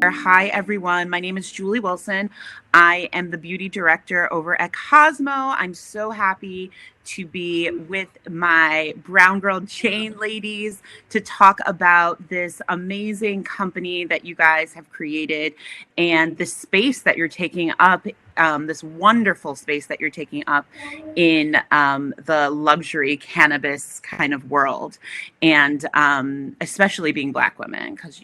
Hi, everyone. My name is Julie Wilson. I am the beauty director over at Cosmo. I'm so happy to be with my Brown Girl Jane ladies to talk about this amazing company that you guys have created and the space that you're taking up, this wonderful space that you're taking up in the luxury cannabis kind of world. And especially being Black women, because,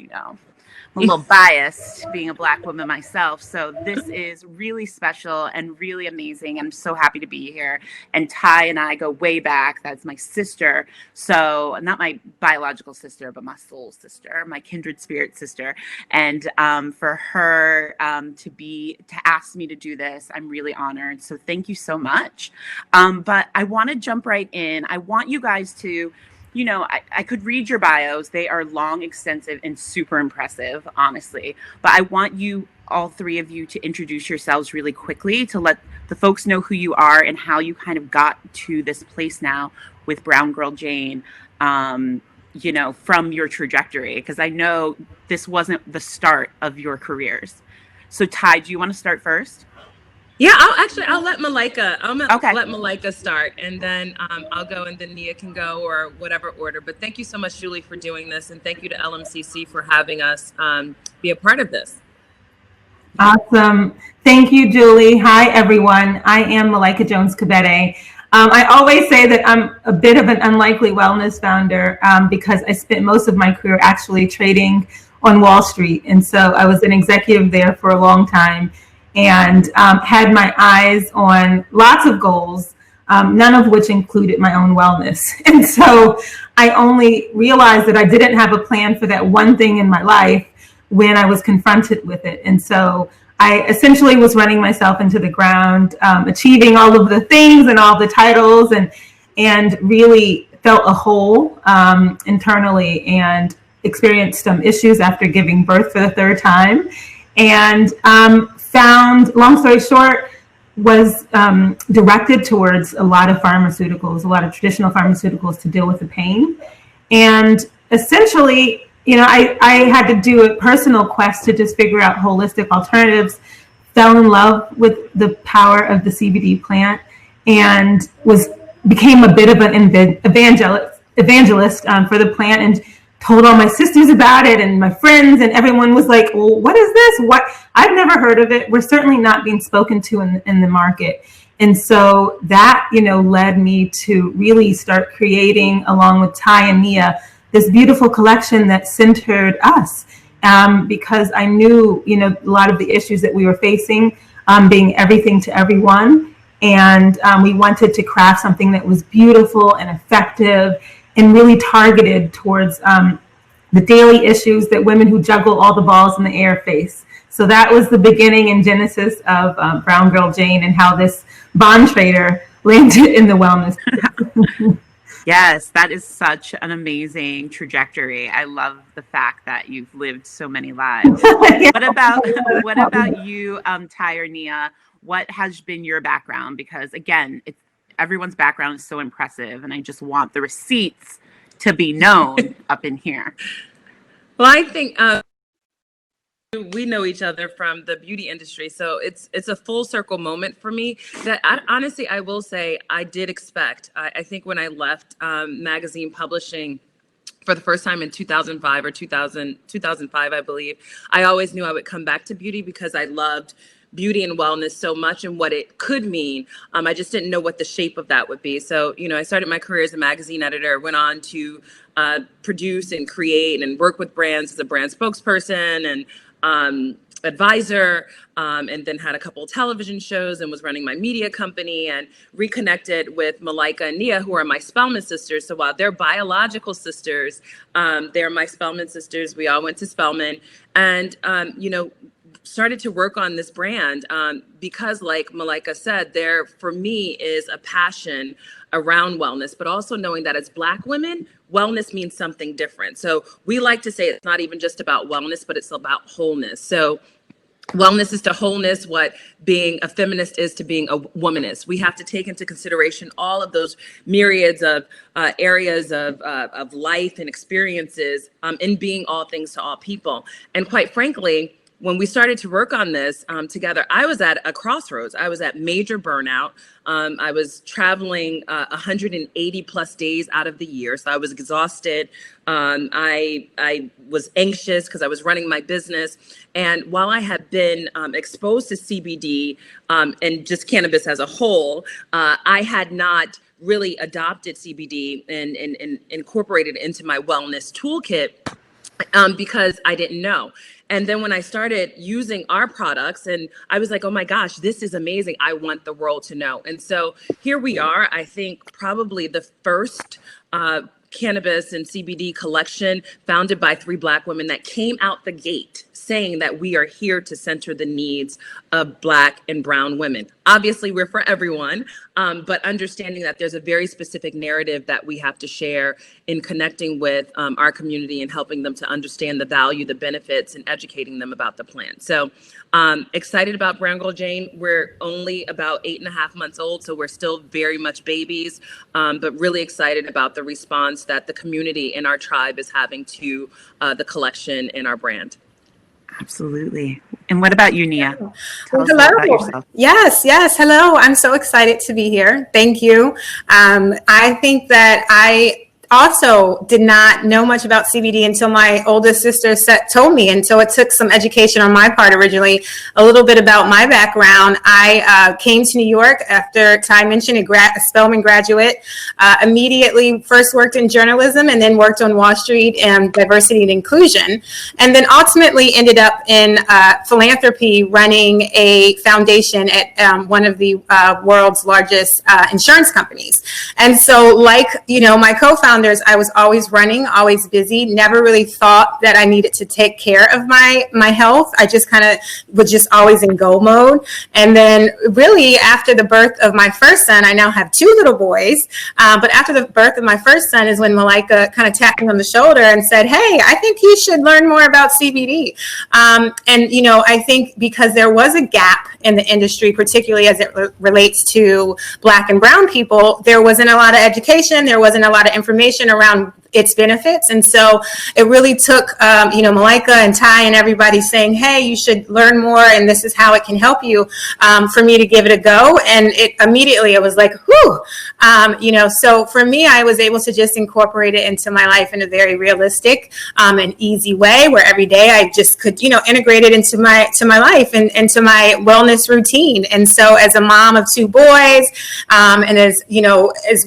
I'm a little biased being a Black woman myself. So this is really special and really amazing. I'm so happy to be here. And Ty and I go way back. That's my sister. So not my biological sister, but my soul sister, my kindred spirit sister. And for her to ask me to do this, I'm really honored. So thank you so much. But I want to jump right in. I want you guys to I could read your bios. They are long, extensive, and super impressive, honestly. But I want you, all three of you, to introduce yourselves really quickly to let the folks know who you are and how you kind of got to this place now with Brown Girl Jane, from your trajectory. Because I know this wasn't the start of your careers. So Ty, do you want to start first? Yeah, I'll let Malaika start, and then I'll go, and then Nia can go, or whatever order. But thank you so much, Julie, for doing this, and thank you to LMCC for having us be a part of this. Awesome. Thank you, Julie. Hi, everyone. I am Malaika Jones Kebede. I always say that I'm a bit of an unlikely wellness founder because I spent most of my career actually trading on Wall Street. And so I was an executive there for a long time, and had my eyes on lots of goals, none of which included my own wellness. And so I only realized that I didn't have a plan for that one thing in my life when I was confronted with it. And so I essentially was running myself into the ground, achieving all of the things and all the titles, and really felt a hole internally, and experienced some issues after giving birth for the third time. And found, long story short, was directed towards a lot of pharmaceuticals, a lot of traditional pharmaceuticals to deal with the pain. And essentially, I had to do a personal quest to just figure out holistic alternatives, fell in love with the power of the CBD plant, and became a bit of an evangelist for the plant, and told all my sisters about it and my friends, and everyone was like, well, what is this? What? I've never heard of it. We're certainly not being spoken to in the market. And so that, led me to really start creating, along with Ty and Nia, this beautiful collection that centered us, because I knew, a lot of the issues that we were facing, being everything to everyone. And we wanted to craft something that was beautiful and effective and really targeted towards the daily issues that women who juggle all the balls in the air face. So that was the beginning and genesis of Brown Girl Jane, and how this bond trader landed in the wellness. Yes, that is such an amazing trajectory. I love the fact that you've lived so many lives. Yeah. What about you, Ty or Nia? What has been your background? Because again, everyone's background is so impressive, and I just want the receipts to be known up in here. Well, I think we know each other from the beauty industry, so it's a full circle moment for me that honestly, I will say I did expect. I think when I left magazine publishing for the first time in 2005 or 2005, I believe, I always knew I would come back to beauty because I loved beauty and wellness so much and what it could mean. I just didn't know what the shape of that would be. So, I started my career as a magazine editor, went on to produce and create and work with brands as a brand spokesperson and advisor, and then had a couple of television shows and was running my media company, and reconnected with Malaika and Nia, who are my Spelman sisters. So while they're biological sisters, they're my Spelman sisters. We all went to Spelman, and started to work on this brand because, like Malaika said, there for me is a passion around wellness, but also knowing that as Black women, wellness means something different. So we like to say it's not even just about wellness, but it's about wholeness. So wellness is to wholeness what being a feminist is to being a womanist. We have to take into consideration all of those myriads of areas of life and experiences in being all things to all people. And quite frankly, when we started to work on this together, I was at a crossroads. I was at major burnout. I was traveling 180 plus days out of the year. So I was exhausted. I was anxious because I was running my business. And while I had been exposed to CBD and just cannabis as a whole, I had not really adopted CBD and incorporated it into my wellness toolkit because I didn't know. And then when I started using our products, and I was like, oh my gosh, this is amazing. I want the world to know. And so here we are, I think probably the first cannabis and CBD collection founded by 3 Black women that came out the gate saying that we are here to center the needs of Black and brown women. Obviously, we're for everyone, but understanding that there's a very specific narrative that we have to share in connecting with our community and helping them to understand the value, the benefits, and educating them about the plant. So excited about Brown Girl Jane. We're only about 8.5 months old, so we're still very much babies, but really excited about the response that the community and our tribe is having to the collection and our brand. Absolutely. And what about you, Nia? Tell us Hello. about yourself. Yes. Hello. I'm so excited to be here. Thank you. I think that I also did not know much about CBD until my oldest sister told me. And so it took some education on my part originally. A little bit about my background. I came to New York after Ty mentioned a Spelman graduate. Immediately first worked in journalism and then worked on Wall Street and diversity and inclusion. And then ultimately ended up in philanthropy running a foundation at one of the world's largest insurance companies. And so like, my co-founders, I was always running, always busy, never really thought that I needed to take care of my health. I just kind of was just always in go mode. And then really after the birth of my first son, I now have 2 little boys. But after the birth of my first son is when Malaika kind of tapped me on the shoulder and said, hey, I think you should learn more about CBD. And, I think because there was a gap in the industry, particularly as it relates to Black and brown people, there wasn't a lot of education. There wasn't a lot of information around its benefits. And so it really took, Malaika and Ty and everybody saying, hey, you should learn more and this is how it can help you, for me to give it a go. And it immediately, I was like, whew, so for me, I was able to just incorporate it into my life in a very realistic and easy way where every day I just could, integrate it into my life and into my wellness routine. And so as a mom of 2 boys, and as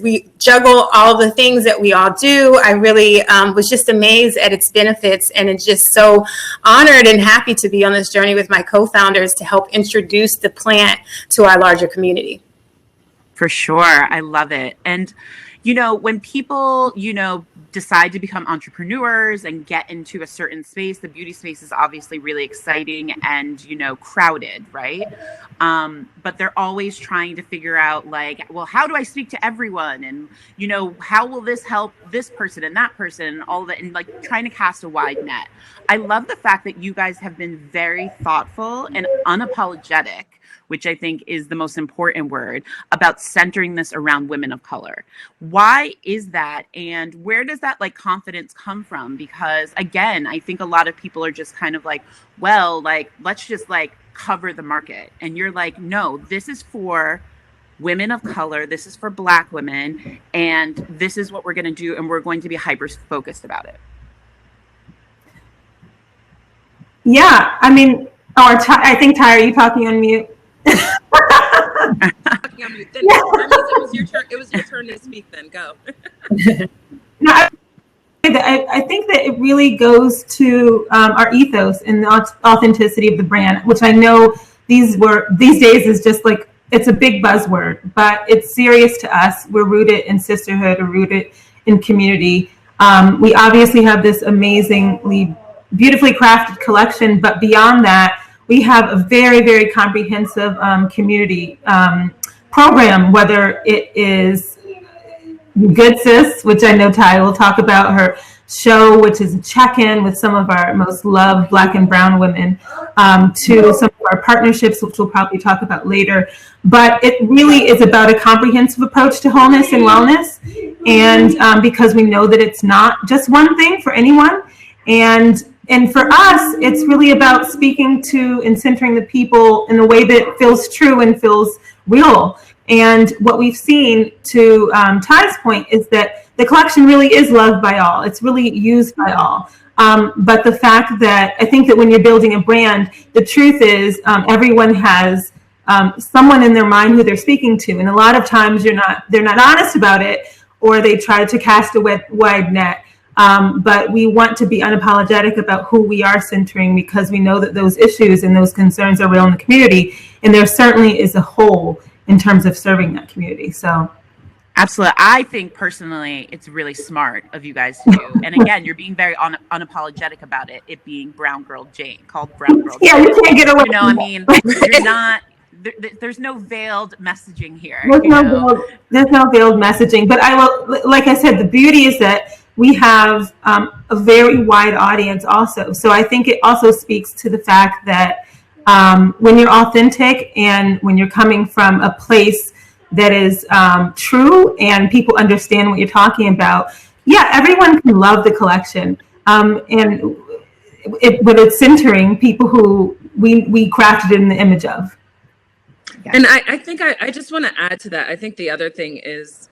we juggle all the things that we all do, I really was just amazed at its benefits and it's just so honored and happy to be on this journey with my co-founders to help introduce the plant to our larger community. For sure. I love it. And, when people, decide to become entrepreneurs and get into a certain space, the beauty space is obviously really exciting and, crowded, right? But they're always trying to figure out how do I speak to everyone? And, how will this help this person and that person and all that, and trying to cast a wide net. I love the fact that you guys have been very thoughtful and unapologetic, which I think is the most important word, about centering this around women of color. Why is that? And where does that confidence come from? Because again, I think a lot of people are just kind of let's just cover the market. And you're like, no, this is for women of color. This is for Black women. And this is what we're going to do. And we're going to be hyper focused about it. Yeah. I mean, I think, Ty, are you talking on mute? That means it was your turn to speak then. Go. No, I think that it really goes to our ethos and the authenticity of the brand, which I know these days is just it's a big buzzword, but it's serious to us. We're rooted in sisterhood, or rooted in community. We obviously have this amazingly beautifully crafted collection, but beyond that, we have a very, very comprehensive community program, whether it is Good Sis, which I know Ty will talk about, her show, which is a check-in with some of our most loved Black and brown women, to some of our partnerships, which we'll probably talk about later. But it really is about a comprehensive approach to wholeness and wellness. And because we know that it's not just one thing for anyone. And and for us, it's really about speaking to and centering the people in a way that feels true and feels real. And what we've seen, to Ty's point, is that the collection really is loved by all. It's really used by all. But the fact that I think that when you're building a brand, the truth is everyone has someone in their mind who they're speaking to, and a lot of times they're not honest about it, or they try to cast a wide net. But we want to be unapologetic about who we are centering, because we know that those issues and those concerns are real in the community, and there certainly is a hole in terms of serving that community. So absolutely. I think personally it's really smart of you guys to do. And again, you're being very unapologetic about it being Brown Girl Jane, called Brown Girl Jane. Yeah, you can't get away. You know, I mean, you're not, there's no veiled messaging here. There's no veiled messaging. But I will, like I said, the beauty is that we have a very wide audience also. So I think it also speaks to the fact that when you're authentic and when you're coming from a place that is true and people understand what you're talking about, yeah, everyone can love the collection. But it's centering people who we crafted it in the image of. And I think I just want to add to that. I think the other thing is,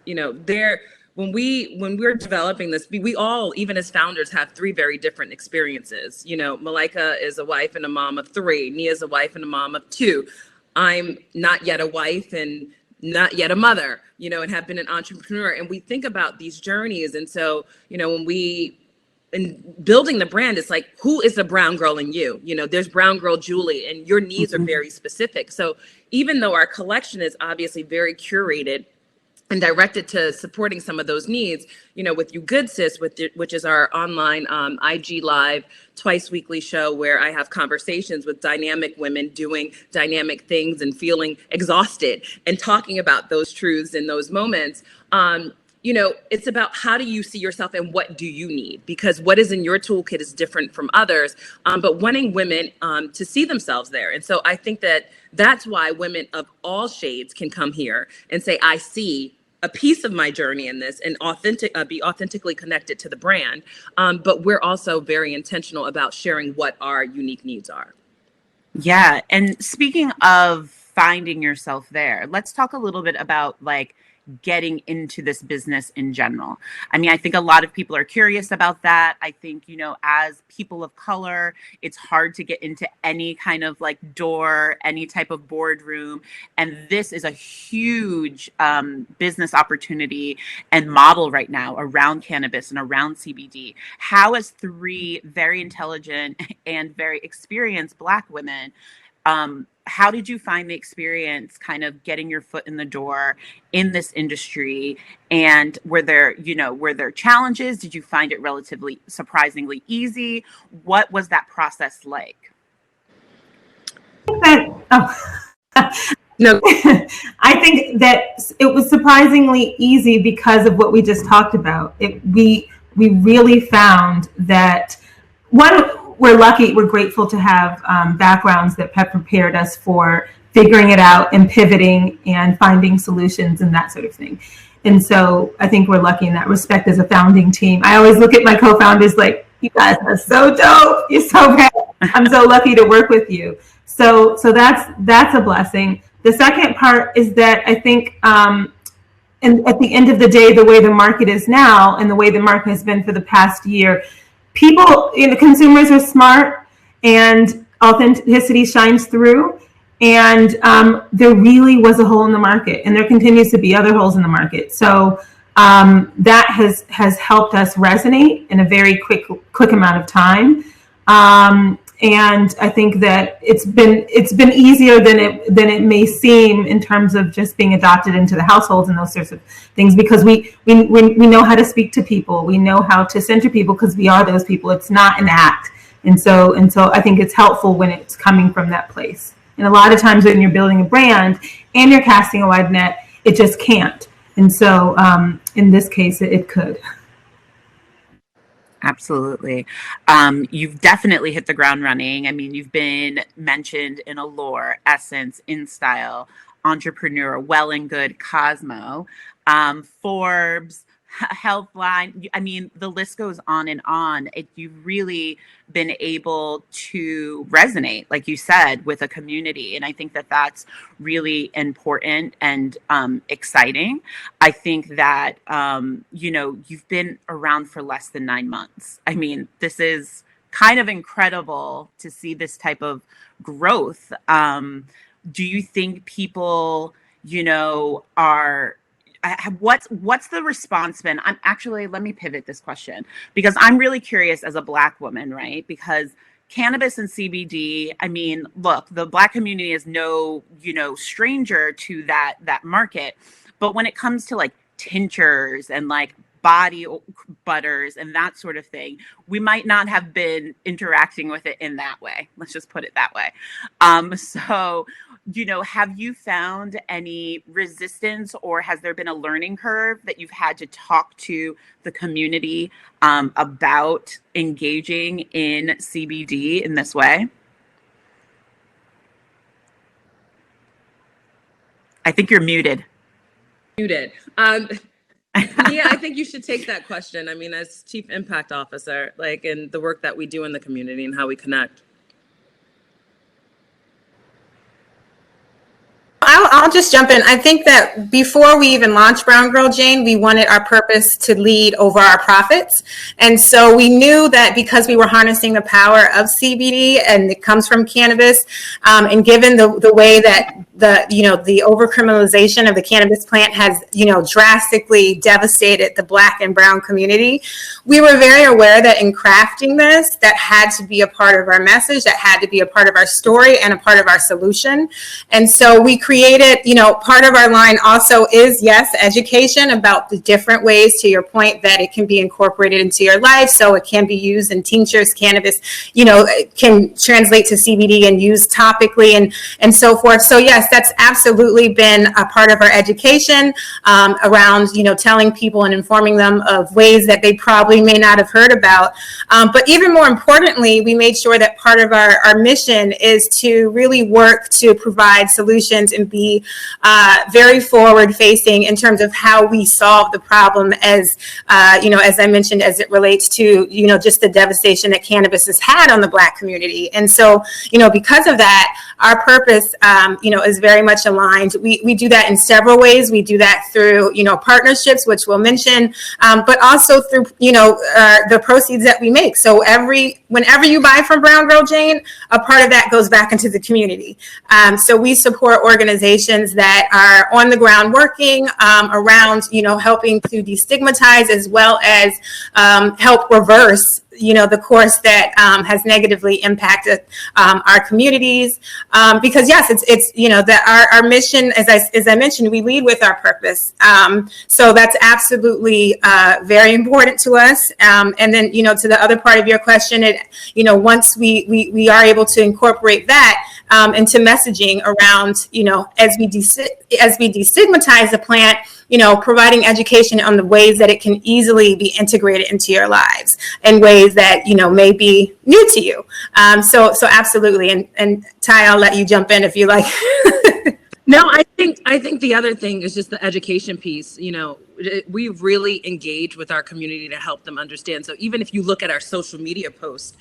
when we're developing this, we all, even as founders, have three very different experiences. Malaika is a wife and a mom of three. Nia is a wife and a mom of two. I'm not yet a wife and not yet a mother, and have been an entrepreneur. And we think about these journeys. And so, in building the brand, it's like, who is the brown girl in you? There's brown girl Julee, and your needs are very specific. So even though our collection is obviously very curated and directed to supporting some of those needs, with You Good Sis, which is our online IG Live twice weekly show where I have conversations with dynamic women doing dynamic things and feeling exhausted and talking about those truths in those moments. It's about how do you see yourself and what do you need? Because what is in your toolkit is different from others, but wanting women to see themselves there. And so I think that's why women of all shades can come here and say, I see a piece of my journey in this, and be authentically connected to the brand. But we're also very intentional about sharing what our unique needs are. Yeah. And speaking of finding yourself there, let's talk a little bit about getting into this business in general. I mean, I think a lot of people are curious about that. I think, as people of color, it's hard to get into any kind of door, any type of boardroom. And this is a huge business opportunity and model right now around cannabis and around CBD. How, as three very intelligent and very experienced Black women, how did you find the experience kind of getting your foot in the door in this industry? And were there challenges? Did you find it relatively surprisingly easy? What was that process like? No, I think that it was surprisingly easy because of what we just talked about. We really found that, one, we're lucky, we're grateful to have backgrounds that have prepared us for figuring it out and pivoting and finding solutions and that sort of thing. And so I think we're lucky in that respect as a founding team. I always look at my co-founders like, you guys are so dope. You're so great. I'm so lucky to work with you. So that's a blessing. The second part is that I think and at the end of the day, the way the market is now and the way the market has been for the past year, people, consumers are smart and authenticity shines through. And there really was a hole in the market, and there continues to be other holes in the market. So that has helped us resonate in a very quick amount of time. And I think that it's been easier than it may seem in terms of just being adopted into the households and those sorts of things, because we know how to speak to people, we know how to center people, because we are those people. It's not an act, and so I think it's helpful when it's coming from that place. And a lot of times when you're building a brand and you're casting a wide net, it just can't. And so in this case, it could. Absolutely. You've definitely hit the ground running. I mean, you've been mentioned in Allure, Essence, InStyle, Entrepreneur, Well and Good, Cosmo, Forbes, Healthline. I mean, the list goes on and on. You've really been able to resonate, like you said, with a community. And I think that that's really important and exciting. I think that, you've been around for less than 9 months. I mean, this is kind of incredible to see this type of growth. Do you think people, are what's the response been? I'm actually, let me pivot this question because I'm really curious as a Black woman, right? Because cannabis and CBD, I mean, look, the Black community is no, stranger to that market. But when it comes to like tinctures and like body butters and that sort of thing, we might not have been interacting with it in that way. Let's just put it that way. So, have you found any resistance, or has there been a learning curve that you've had to talk to the community about engaging in CBD in this way? I think you're muted. Muted. Yeah, I think you should take that question. I mean, as Chief Impact Officer, like in the work that we do in the community and how we connect. I'll just jump in. I think that before we even launched Brown Girl Jane, we wanted our purpose to lead over our profits. And so we knew that because we were harnessing the power of CBD and it comes from cannabis, and given the way that the overcriminalization of the cannabis plant has, drastically devastated the Black and Brown community, we were very aware that in crafting this, that had to be a part of our message, that had to be a part of our story and a part of our solution. And so we created, part of our line also is, yes, education about the different ways, to your point, that it can be incorporated into your life. So it can be used in tinctures, cannabis, it can translate to CBD and used topically and so forth. So yes, that's absolutely been a part of our education around, telling people and informing them of ways that they probably may not have heard about. But even more importantly, we made sure that part of our mission is to really work to provide solutions and be very forward facing in terms of how we solve the problem as I mentioned, as it relates to, just the devastation that cannabis has had on the Black community. And so, because of that, our purpose, is very much aligned. We do that in several ways. We do that through, partnerships, which we'll mention, but also through, the proceeds that we make. So whenever you buy from Brown Girl Jane, a part of that goes back into the community. So we support organizations that are on the ground working around, helping to destigmatize as well as help reverse the course that has negatively impacted our communities. Because yes, it's that our mission, as I mentioned, we lead with our purpose. So that's absolutely very important to us. And then to the other part of your question, once we are able to incorporate that into messaging around, as we destigmatize the plant, providing education on the ways that it can easily be integrated into your lives in ways that, may be new to you. So absolutely. And Ty, I'll let you jump in if you like. No, I think the other thing is just the education piece. We really engage with our community to help them understand. So even if you look at our social media posts,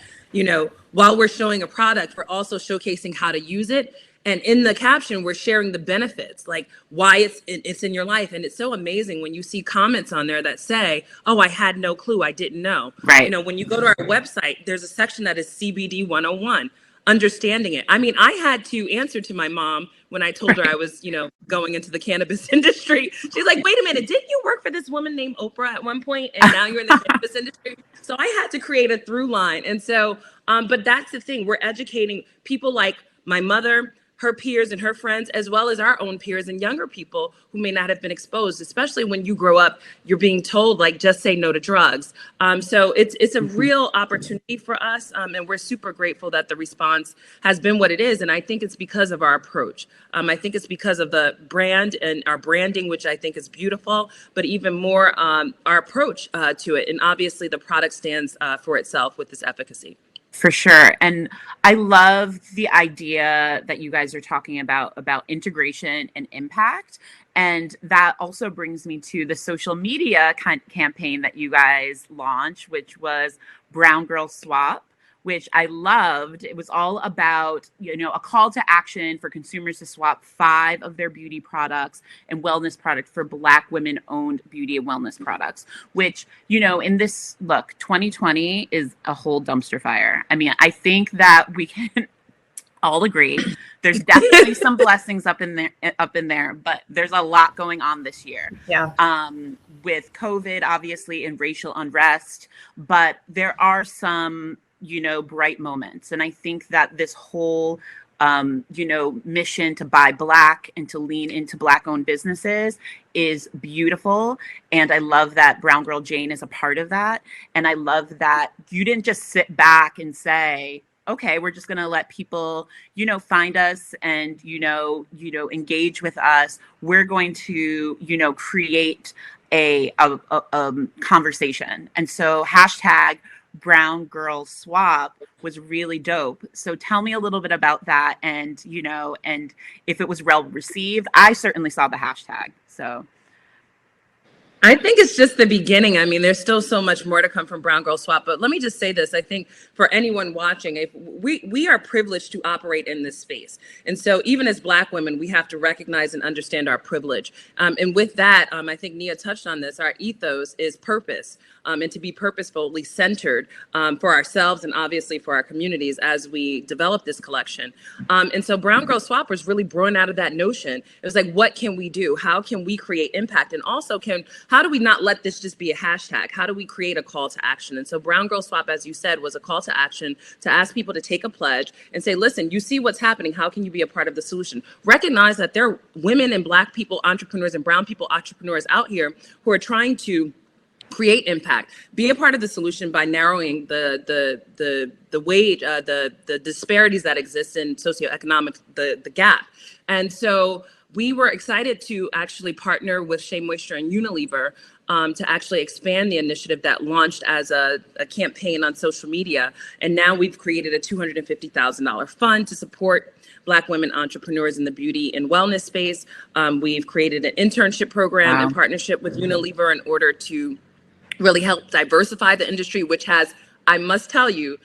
while we're showing a product, we're also showcasing how to use it. And in the caption, we're sharing the benefits, like why it's in your life. And it's so amazing when you see comments on there that say, oh, I had no clue, I didn't know. Right. When you go to our website, there's a section that is CBD 101, understanding it. I mean, I had to answer to my mom when I told her I was, going into the cannabis industry. She's like, wait a minute, didn't you work for this woman named Oprah at one point and now you're in the cannabis industry? So I had to create a through line. And so, but that's the thing, we're educating people like my mother, her peers and her friends, as well as our own peers and younger people who may not have been exposed, especially when you grow up, you're being told, like, just say no to drugs. So it's a real opportunity for us. And we're super grateful that the response has been what it is. And I think it's because of our approach. I think it's because of the brand and our branding, which I think is beautiful, but even more our approach to it. And obviously the product stands for itself with this efficacy. For sure. And I love the idea that you guys are talking about integration and impact. And that also brings me to the social media campaign that you guys launched, which was Brown Girl Swap, which I loved. It was all about, a call to action for consumers to swap 5 of their beauty products and wellness products for Black women-owned beauty and wellness products, which, in this, look, 2020 is a whole dumpster fire. I mean, I think that we can all agree there's definitely some blessings up in there, but there's a lot going on this year. Yeah. With COVID, obviously, and racial unrest, but there are some, bright moments. And I think that this whole, mission to buy Black and to lean into Black-owned businesses is beautiful. And I love that Brown Girl Jane is a part of that. And I love that you didn't just sit back and say, okay, we're just going to let people, find us and, engage with us. We're going to, create a conversation. And so hashtag Brown Girl Swap was really dope. So tell me a little bit about that and, and if it was well received. I certainly saw the hashtag. So I think it's just the beginning. I mean, there's still so much more to come from Brown Girl Swap. But let me just say this. I think for anyone watching, if we are privileged to operate in this space. And so even as Black women, we have to recognize and understand our privilege. And with that, I think Nia touched on this. Our ethos is purpose. And to be purposefully centered for ourselves and obviously for our communities as we develop this collection. And so Brown Girl Swap was really born out of that notion. It was like, what can we do? How can we create impact? And also, how do we not let this just be a hashtag? How do we create a call to action? And so Brown Girl Swap, as you said, was a call to action to ask people to take a pledge and say, listen, you see what's happening. How can you be a part of the solution? Recognize that there are women and Black people entrepreneurs and brown people entrepreneurs out here who are trying to create impact, be a part of the solution by narrowing the wage, the disparities that exist in socioeconomic, the gap. And so we were excited to actually partner with Shea Moisture and Unilever to actually expand the initiative that launched as a campaign on social media. And now we've created a $250,000 fund to support Black women entrepreneurs in the beauty and wellness space. We've created an internship program in partnership with Unilever in order to really help diversify the industry, which has, I must tell you,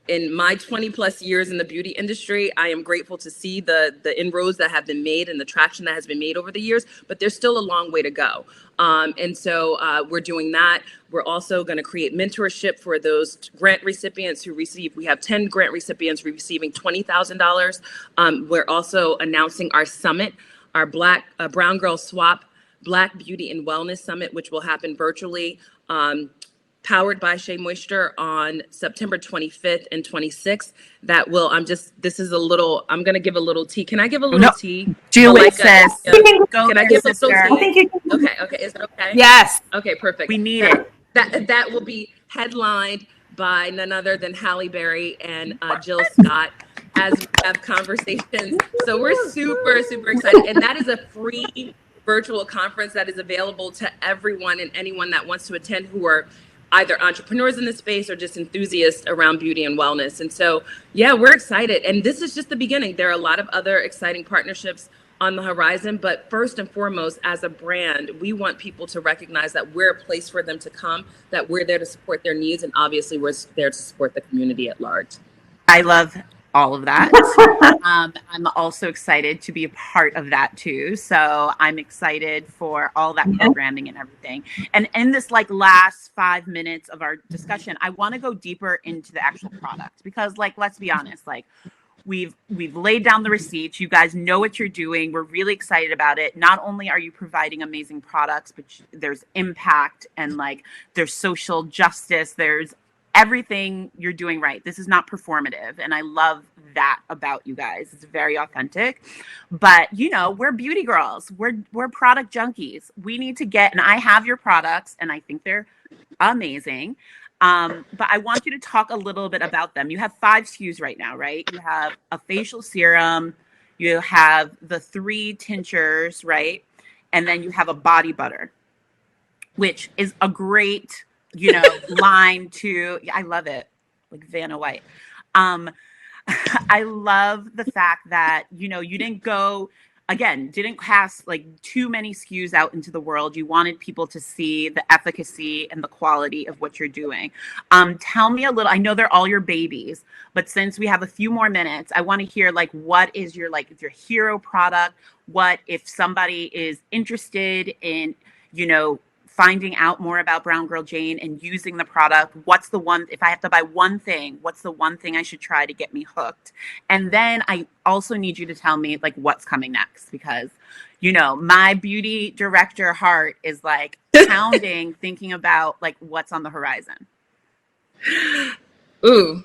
in my 20 plus years in the beauty industry, I am grateful to see the inroads that have been made and the traction that has been made over the years, but there's still a long way to go. And so we're doing that. We're also going to create mentorship for those grant recipients who receive, we have 10 grant recipients receiving $20,000. We're also announcing our summit, our Brown Girl Swap Black Beauty and Wellness Summit, which will happen virtually, powered by Shea Moisture on September 25th and 26th. That will, I'm going to give a little tea. Can I give a little tea? Julie says, can I give a little tea? I think you can. Okay. Is it okay? Yes. Okay, perfect. We need it. That will be headlined by none other than Halle Berry and Jill Scott as we have conversations. So we're super, super excited. And that is a free virtual conference that is available to everyone and anyone that wants to attend who are either entrepreneurs in the space or just enthusiasts around beauty and wellness. And so, yeah, we're excited. And this is just the beginning. There are a lot of other exciting partnerships on the horizon. But first and foremost, as a brand, we want people to recognize that we're a place for them to come, that we're there to support their needs. And obviously, we're there to support the community at large. I love all of that. I'm also excited to be a part of that too. So I'm excited for all that programming and everything. And in this last 5 minutes of our discussion, I want to go deeper into the actual product because let's be honest, we've laid down the receipts. You guys know what you're doing. We're really excited about it. Not only are you providing amazing products, but there's impact and there's social justice. There's everything you're doing right. This is not performative. And I love that about you guys. It's very authentic. But, we're beauty girls. We're product junkies. We need to and I have your products and I think they're amazing. But I want you to talk a little bit about them. You have 5 SKUs right now, right? You have a facial serum. You have the 3 tinctures, right? And then you have a body butter, which is a great line to, I love it, like Vanna White. I love the fact that, you didn't go again, didn't cast like too many SKUs out into the world. You wanted people to see the efficacy and the quality of what you're doing. Tell me a little, I know they're all your babies, but since we have a few more minutes, I want to hear like, what is your hero product? What if somebody is interested in, finding out more about Brown Girl Jane and using the product, what's the one, if I have to buy one thing, what's the one thing I should try to get me hooked? And then I also need you to tell me like what's coming next, because my beauty director heart is like pounding thinking about like what's on the horizon. Ooh,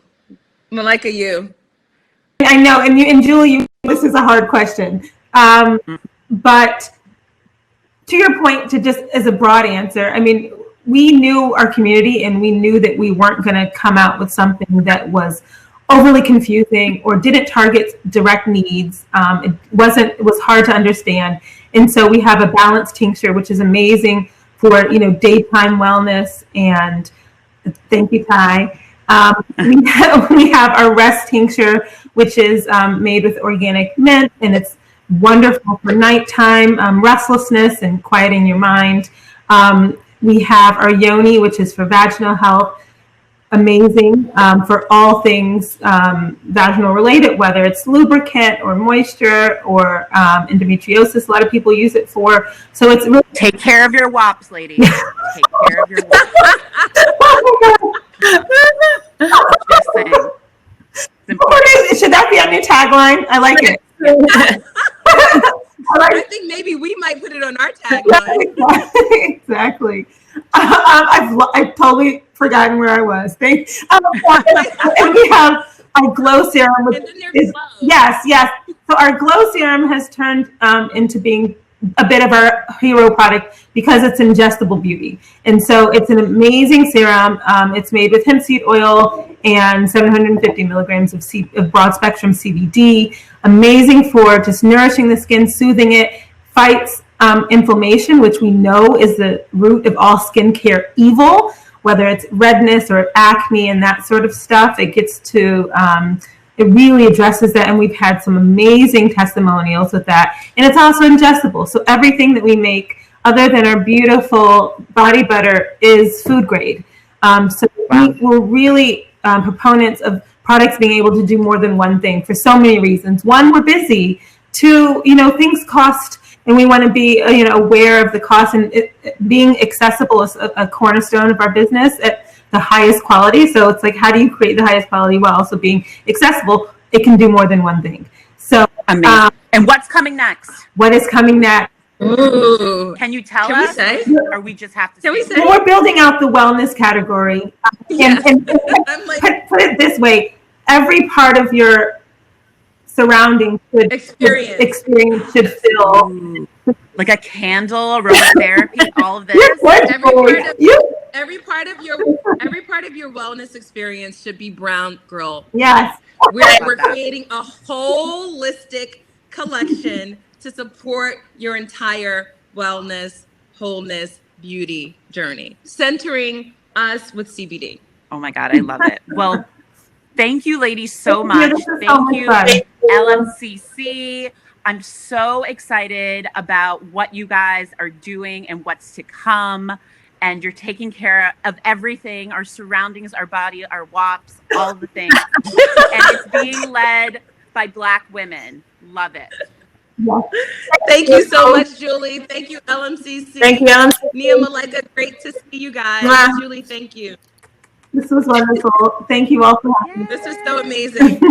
Malaika, you. I know, and Julie, this is a hard question. But to your point, to just as a broad answer, I mean, we knew our community and we knew that we weren't going to come out with something that was overly confusing or didn't target direct needs. It was hard to understand. And so we have a balanced tincture, which is amazing for, daytime wellness. And thank you, Ty. We have our rest tincture, which is made with organic mint, and it's wonderful for nighttime restlessness and quieting your mind. We have our yoni, which is for vaginal health, amazing for all things vaginal related, whether it's lubricant or moisture or endometriosis. A lot of people use it for. So it's really take care of your WAPs, ladies. Take care of your WAPs. Oh my God. Just saying. Should that be our new tagline? I like it. I think maybe we might put it on our tagline. Exactly. I've totally forgotten where I was. And we have our glow serum. Which is, yes. So our glow serum has turned into being a bit of our hero product because it's ingestible beauty. And so it's an amazing serum. It's made with hemp seed oil and 750 milligrams of broad spectrum CBD. Amazing for just nourishing the skin, soothing it, fights inflammation, which we know is the root of all skincare evil, whether it's redness or acne and that sort of stuff. It gets to, it really addresses that. And we've had some amazing testimonials with that. And it's also ingestible. So everything that we make, other than our beautiful body butter, is food grade. So we're really proponents of products being able to do more than one thing for so many reasons. One, we're busy. Two, things cost, and we want to be, aware of the cost, and being accessible is a cornerstone of our business at the highest quality. So it's like, how do you create the highest quality while also being accessible? It can do more than one thing. So amazing. And what's coming next? What is coming next? Ooh. Can you tell Can us? We say? Or we just have to Can we say? Well, we're building out the wellness category. And I'm like, put it this way, every part of your surrounding experience should feel like a candle, aromatherapy, all of this. Every part of your wellness experience should be Brown Girl. Yes. We're creating a holistic collection to support your entire wellness, wholeness, beauty journey, centering us with CBD. Oh my God, I love it. Well, thank you, ladies, so much. Thank you, LMCC. I'm so excited about what you guys are doing and what's to come. And you're taking care of everything, our surroundings, our body, our WAPs, all of the things. And it's being led by Black women. Love it. Yes. Thank you so much, Julie. Thank you, LMCC. Thank you, LMCC. Nia, Malaika, great to see you guys. Yeah. Julie, thank you. This was wonderful. Thank you all for having me. This was so amazing.